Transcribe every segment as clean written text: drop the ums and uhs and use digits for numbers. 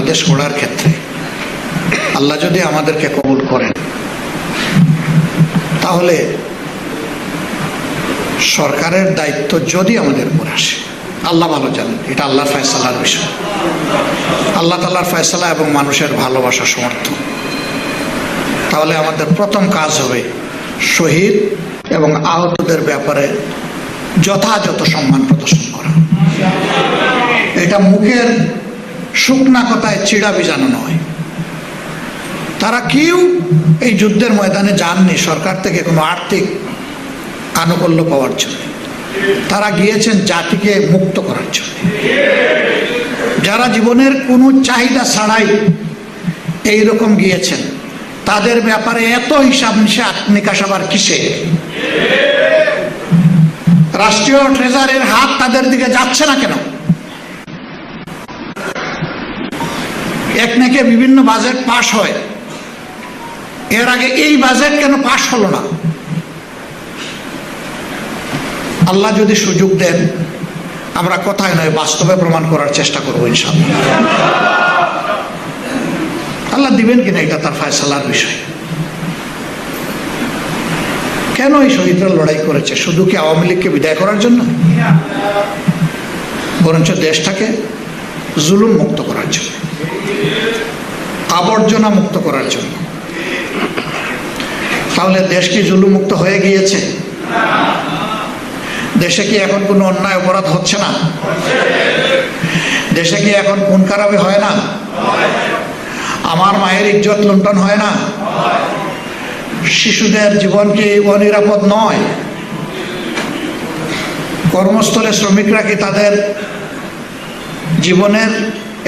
বাংলাদেশ গড়ার ক্ষেত্রে আল্লাহ যদি আমাদেরকে কবুল করেন, তাহলে সরকারের দায়িত্ব যদি আমাদের উপর আসে, আল্লাহ ভালো জানেন, এটা আল্লাহর ফয়সালার বিষয়। আল্লাহ তাআলার ফয়সালা এবং মানুষের ভালোবাসা সমর্থন। তাহলে আমাদের প্রথম কাজ হবে শহীদ এবং আহতদের ব্যাপারে যথাযথ সম্মান প্রদর্শন করা। এটা মুখের শুকনা কথায় চিড়া বিজানো নয়। তারা কেউ এই যুদ্ধের ময়দানে যাননি সরকার থেকে কোনো আর্থিক আনুকূল্য পাওয়ার জন্য, তারা গিয়েছেন জাতিকে মুক্ত করার জন্য। যারা জীবনের কোনো চাহিদা ছাড়াই এইরকম গিয়েছেন, তাদের ব্যাপারে এত হিসাব নিকাশ আবার কিসে? রাষ্ট্রীয় ট্রেজারের হাত তাদের দিকে যাচ্ছে না কেন? একনেকে বিভিন্ন বাজেট পাশ হয়, এর আগে এই বাজেট কেন পাশ হলো না? আল্লাহ যদি সুযোগ দেন, আমরা কথায় নয় বাস্তবে প্রমাণ করার চেষ্টা করবো ইনশাআল্লাহ। আল্লাহ দিবেন কিনা এটা তার ফয়সালার বিষয়। কেন এই শহীদরা লড়াই করেছে? শুধু কি আওয়ামী লীগকে বিদায় করার জন্য? বরঞ্চ দেশটাকে জুলুম মুক্ত করার জন্য, আবর্জনা মুক্ত করার জন্য। তাহলে দেশ কি জুলুম মুক্ত হয়ে গিয়েছে? দেশে কি এখন কোনো অন্যায় অপরাধ হচ্ছে না? দেশে কি এখন খুন খারাপি হয় না? আমার মায়ের ইজ্জত লুণ্ঠন হয় না? শিশুদের জীবন কি অনিরাপদ নয়? কর্মস্থলে শ্রমিকরা কি তাদের জীবনের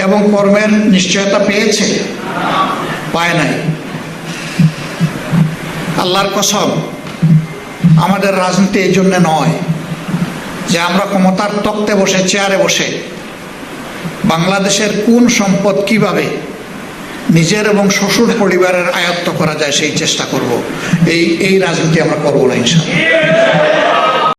এবং কর্মের নিশ্চয়তা পেয়েছে? পায় নাই। আল্লাহর কসম, আমাদের রাজনীতি এই জন্য নয় যে আমরা ক্ষমতার তক্তে বসে, চেয়ারে বসে বাংলাদেশের কোন সম্পদ কিভাবে নিজের এবং শ্বশুর পরিবারের আয়ত্ত করা যায় সেই চেষ্টা করব। এই রাজনীতি আমরা করবো না ইনশাআল্লাহ।